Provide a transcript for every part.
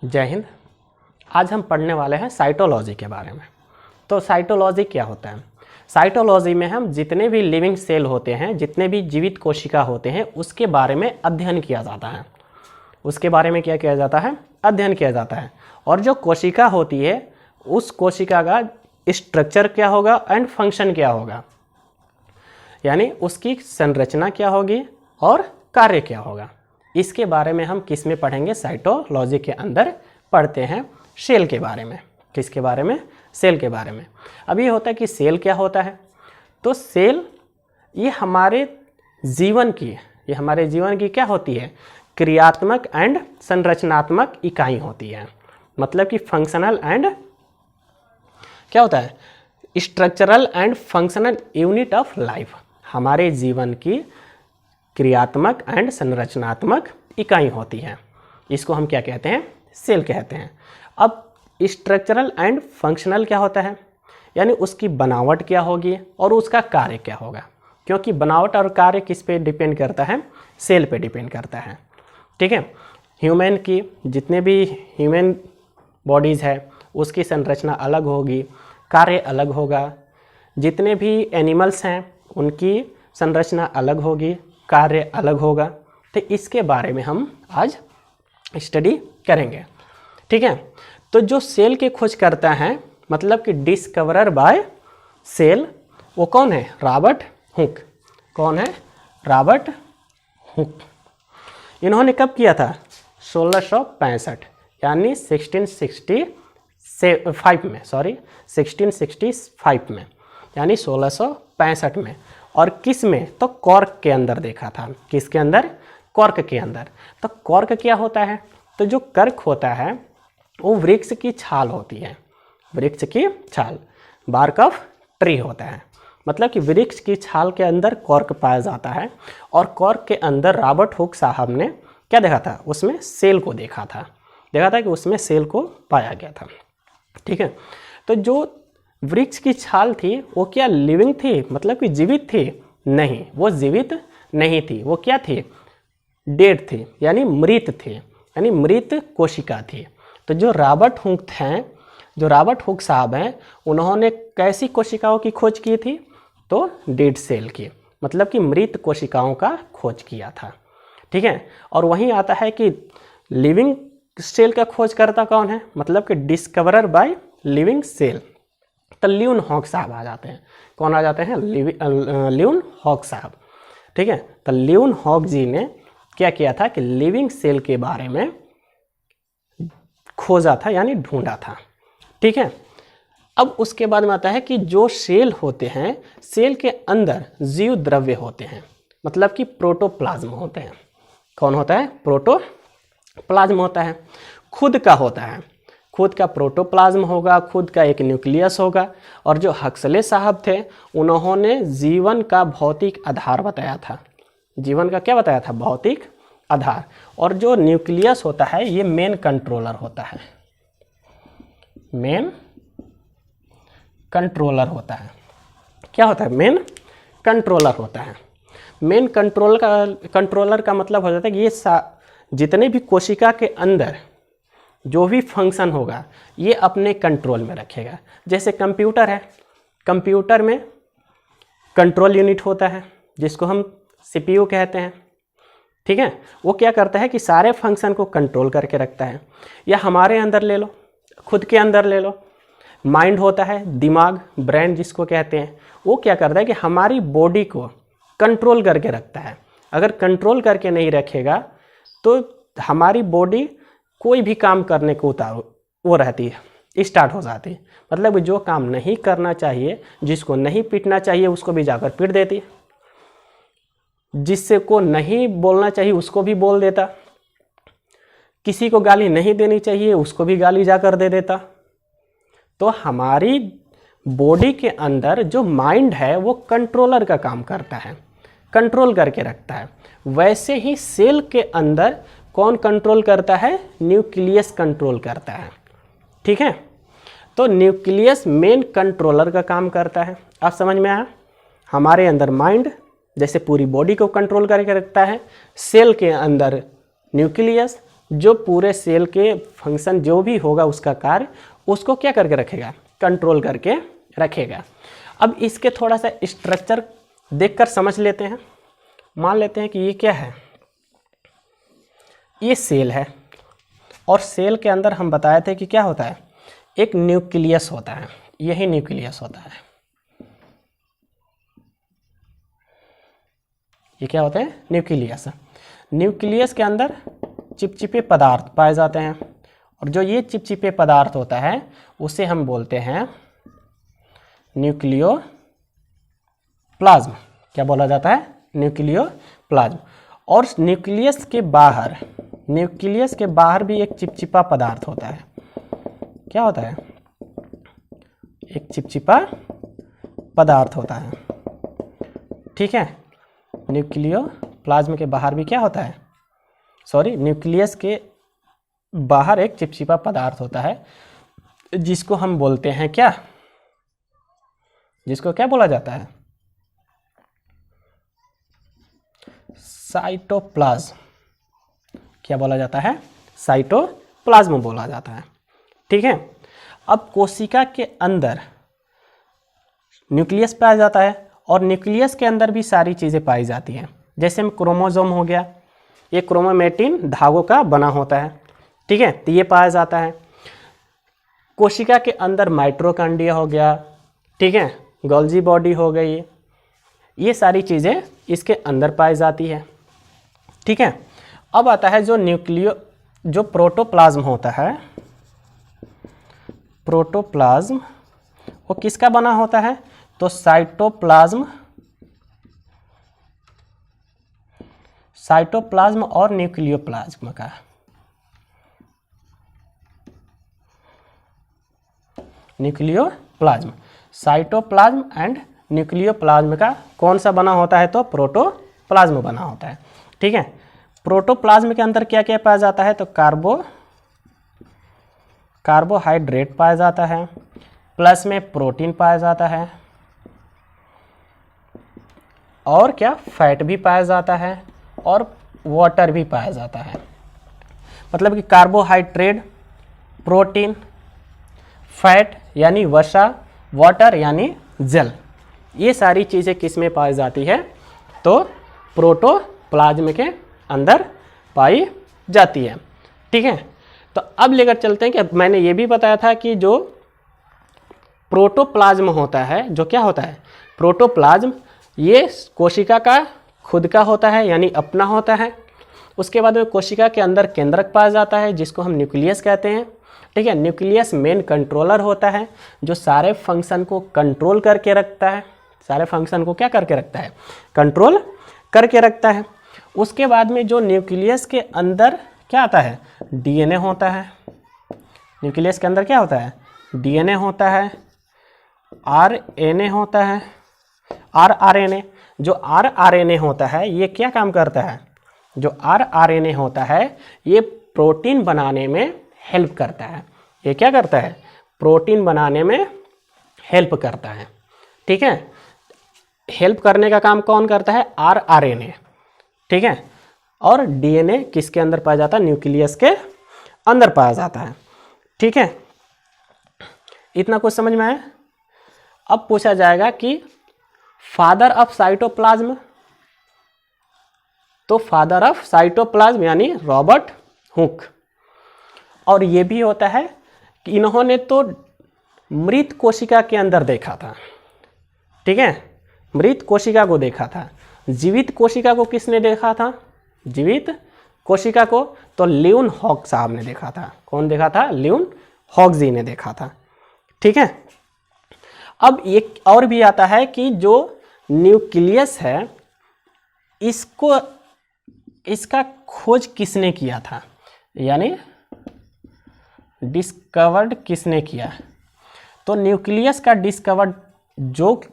जय हिंद। आज हम पढ़ने वाले हैं साइटोलॉजी के बारे में। तो साइटोलॉजी क्या होता है? साइटोलॉजी में हम जितने भी लिविंग सेल होते हैं, जितने भी जीवित कोशिका होते हैं, उसके बारे में अध्ययन किया जाता है। उसके बारे में क्या किया जाता है? अध्ययन किया जाता है। और जो कोशिका होती है उस कोशिका का स्ट्रक्चर क्या होगा एंड फंक्शन क्या होगा, यानी उसकी संरचना क्या होगी और कार्य क्या होगा, इसके बारे में हम किस में पढ़ेंगे? साइटोलॉजी के अंदर पढ़ते हैं सेल के बारे में। किसके बारे में? सेल के बारे में। अब ये होता है कि सेल क्या होता है? तो सेल ये हमारे जीवन की क्या होती है? क्रियात्मक एंड संरचनात्मक इकाई होती है। मतलब कि फंक्शनल एंड क्या होता है? Structural and functional unit of life. हमारे जीवन की क्रियात्मक एंड संरचनात्मक इकाई होती है। इसको हम क्या कहते हैं? सेल कहते हैं। अब स्ट्रक्चरल एंड फंक्शनल क्या होता है? यानी उसकी बनावट क्या होगी और उसका कार्य क्या होगा, क्योंकि बनावट और कार्य किस पे डिपेंड करता है? सेल पे डिपेंड करता है। ठीक है। ह्यूमन की जितने भी ह्यूमन बॉडीज़ है उसकी संरचना अलग होगी, कार्य अलग होगा। जितने भी एनिमल्स हैं उनकी संरचना अलग होगी, कार्य अलग होगा। तो इसके बारे में हम आज स्टडी करेंगे। ठीक है। तो जो सेल की खोज करता है, मतलब कि डिस्कवरर बाय सेल, वो कौन है? Robert Hooke. कौन है? Robert Hooke. इन्होंने कब किया था? 1665 यानी 1665 में, यानी 1665 में। और किस में? तो कॉर्क के अंदर देखा था। किसके अंदर? कॉर्क के अंदर। तो कॉर्क क्या होता है? तो जो कर्क होता है वो वृक्ष की छाल होती है। वृक्ष की छाल, बार्क ऑफ ट्री होता है। मतलब कि वृक्ष की छाल के अंदर कॉर्क पाया जाता है। और कॉर्क के अंदर रॉबर्ट हुक साहब ने क्या देखा था? उसमें सेल को देखा था कि उसमें सेल को पाया गया था। ठीक है। तो जो वृक्ष की छाल थी वो क्या लिविंग थी, मतलब कि जीवित थी? नहीं, वो जीवित नहीं थी। वो क्या थी? डेड थी, यानी मृत थी, यानी मृत कोशिका थी। तो जो रॉबर्ट हुक साहब हैं, उन्होंने कैसी कोशिकाओं की खोज की थी? तो डेड सेल की, मतलब कि मृत कोशिकाओं का खोज किया था। ठीक है। और वहीं आता है कि लिविंग सेल का खोज करता कौन है? मतलब कि डिस्कवरर बाय लिविंग सेल। तो ल्यून हॉक साहब आ जाते हैं। कौन आ जाते हैं? ल्यून हॉक साहब। ठीक है। तो ल्यून हॉक जी ने क्या किया था कि लिविंग सेल के बारे में खोजा था, यानी ढूंढा था। ठीक है। अब उसके बाद में आता है कि जो सेल होते हैं, सेल के अंदर जीव द्रव्य होते हैं, मतलब कि प्रोटोप्लाज्म होते हैं। कौन होता है? प्रोटोप्लाज्म होता है। खुद का होता है, खुद का प्रोटोप्लाज्म होगा, खुद का एक न्यूक्लियस होगा। और जो हक्सले साहब थे उन्होंने जीवन का भौतिक आधार बताया था। जीवन का क्या बताया था? भौतिक आधार। और जो न्यूक्लियस होता है ये मेन कंट्रोलर होता है। मेन कंट्रोलर होता है। क्या होता है? मेन कंट्रोलर होता है। मेन कंट्रोलर का मतलब हो जाता है कि ये जितने भी कोशिका के अंदर जो भी फंक्शन होगा ये अपने कंट्रोल में रखेगा। जैसे कंप्यूटर है, कंप्यूटर में कंट्रोल यूनिट होता है जिसको हम सीपीयू कहते हैं। ठीक है। वो क्या करता है कि सारे फंक्शन को कंट्रोल करके रखता है। या हमारे अंदर ले लो, खुद के अंदर ले लो, माइंड होता है, दिमाग, ब्रेन जिसको कहते हैं। वो क्या करता है कि हमारी बॉडी को कंट्रोल करके रखता है। अगर कंट्रोल करके नहीं रखेगा तो हमारी बॉडी कोई भी काम करने को वो रहती है, स्टार्ट हो जाती है। मतलब जो काम नहीं करना चाहिए, जिसको नहीं पीटना चाहिए उसको भी जाकर पीट देती है, जिससे को नहीं बोलना चाहिए उसको भी बोल देता, किसी को गाली नहीं देनी चाहिए उसको भी गाली जाकर दे देता। तो हमारी बॉडी के अंदर जो माइंड है वो कंट्रोलर का काम करता है, कंट्रोल करके रखता है। वैसे ही सेल के अंदर कौन कंट्रोल करता है? न्यूक्लियस कंट्रोल करता है। ठीक है। तो न्यूक्लियस मेन कंट्रोलर का काम करता है। आप समझ में आया? हमारे अंदर माइंड जैसे पूरी बॉडी को कंट्रोल करके रखता है, सेल के अंदर न्यूक्लियस जो पूरे सेल के फंक्शन जो भी होगा उसका कार्य उसको क्या करके रखेगा, कंट्रोल करके रखेगा। अब इसके थोड़ा सा स्ट्रक्चर देखकर समझ लेते हैं। मान लेते हैं कि ये क्या है, ये सेल है और सेल के अंदर हम बताए थे कि क्या होता है, एक न्यूक्लियस होता है, यही न्यूक्लियस होता है। ये क्या होते हैं, न्यूक्लियस। न्यूक्लियस के अंदर चिपचिपे पदार्थ पाए जाते हैं और जो ये चिपचिपे पदार्थ होता है उसे हम बोलते हैं न्यूक्लियोप्लाज्म। क्या बोला जाता है, न्यूक्लियोप्लाज्म। और न्यूक्लियस के बाहर भी एक चिपचिपा पदार्थ होता है। क्या होता है, एक चिपचिपा पदार्थ होता है। ठीक है, न्यूक्लियोप्लाज्म के बाहर भी क्या होता है, न्यूक्लियस के बाहर एक चिपचिपा पदार्थ होता है जिसको हम बोलते हैं क्या, जिसको क्या बोला जाता है, साइटोप्लाज्म। क्या बोला जाता है, साइटोप्लाज्म बोला जाता है। ठीक है, अब कोशिका के अंदर न्यूक्लियस पाया जाता है और न्यूक्लियस के अंदर भी सारी चीज़ें पाई जाती हैं। जैसे में क्रोमोसोम हो गया, ये क्रोमैटिन धागों का बना होता है। ठीक है, तो ये पाया जाता है। कोशिका के अंदर माइटोकॉन्ड्रिया हो गया, ठीक है, गोल्जी बॉडी हो गई, ये सारी चीज़ें इसके अंदर पाई जाती है। ठीक है, अब आता है जो प्रोटोप्लाज्म होता है। प्रोटोप्लाज्म वो किसका बना होता है, तो साइटोप्लाज्म और न्यूक्लियोप्लाज्म का। न्यूक्लियोप्लाज्म, साइटोप्लाज्म एंड न्यूक्लियोप्लाज्म का कौन सा बना होता है, तो प्रोटोप्लाज्म बना होता है। ठीक है, प्रोटोप्लाज्म के अंदर क्या क्या पाया जाता है, तो कार्बोहाइड्रेट पाया जाता है, प्लस में प्रोटीन पाया जाता है और क्या, फैट भी पाया जाता है और वाटर भी पाया जाता है। मतलब कि कार्बोहाइड्रेट, प्रोटीन, फैट यानी वसा, वाटर यानी जल, ये सारी चीज़ें किस में पाई जाती है, तो प्रोटोप्लाज्म के अंदर पाई जाती है। ठीक है, तो अब लेकर चलते हैं कि मैंने ये भी बताया था कि जो प्रोटोप्लाज्म होता है, जो क्या होता है, प्रोटोप्लाज्म ये कोशिका का खुद का होता है यानी अपना होता है। उसके बाद में कोशिका के अंदर केंद्रक पाया जाता है जिसको हम न्यूक्लियस कहते हैं। ठीक है, न्यूक्लियस मेन कंट्रोलर होता है जो सारे फंक्शन को कंट्रोल करके रखता है, सारे फंक्शन को क्या करके रखता है, कंट्रोल करके रखता है। उसके बाद में जो न्यूक्लियस के अंदर क्या आता है, डीएनए होता है। न्यूक्लियस के अंदर क्या होता है, डीएनए होता है, आरएनए होता है, आरआरएनए। जो आरआरएनए होता है ये क्या काम करता है, जो आरआरएनए होता है ये प्रोटीन बनाने में हेल्प करता है। ये क्या करता है, प्रोटीन बनाने में हेल्प करता है। ठीक है, हेल्प करने का काम कौन करता है, आरआरएनए। ठीक है, और डीएनए किसके अंदर पाया जाता है, न्यूक्लियस के अंदर पाया जाता है। ठीक है, इतना कुछ समझ में आया। अब पूछा जाएगा कि फादर ऑफ साइटोप्लाज्म, तो फादर ऑफ साइटोप्लाज्म यानी रॉबर्ट हुक। और ये भी होता है कि इन्होंने तो मृत कोशिका के अंदर देखा था। ठीक है, मृत कोशिका को देखा था। जीवित कोशिका को किसने देखा था, जीवित कोशिका को तो ल्यून हॉक साहब ने देखा था। कौन देखा था, ल्यून हॉक जी ने देखा था। ठीक है, अब एक और भी आता है कि जो न्यूक्लियस है इसका खोज किसने किया था, यानी डिस्कवर्ड किसने किया, तो न्यूक्लियस का डिस्कवर्ड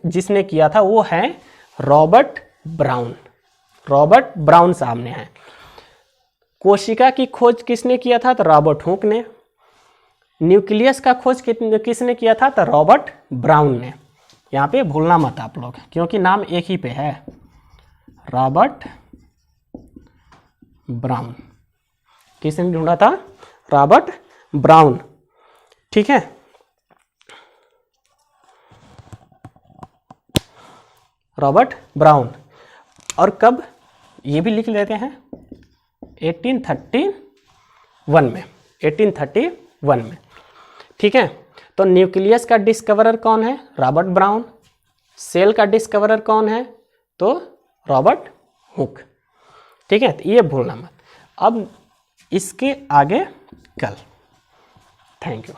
जिसने किया था वो है रॉबर्ट ब्राउन। रॉबर्ट ब्राउन सामने है। कोशिका की खोज किसने किया था, तो रॉबर्ट हुक ने। न्यूक्लियस का खोज किसने किया था, तो रॉबर्ट ब्राउन ने। यहाँ पे भूलना मत आप लोग, क्योंकि नाम एक ही पे है, रॉबर्ट ब्राउन। किसने ढूंढा था? Robert brown. ठीक है, रॉबर्ट ब्राउन। और कब, ये भी लिख लेते हैं, 1831 में, 1831 में। ठीक है, तो न्यूक्लियस का डिस्कवरर कौन है? Robert brown. सेल का डिस्कवरर कौन है? तो रॉबर्ट हुक। ठीक है, तो ये भूलना मत। अब इसके आगे कल। Thank you.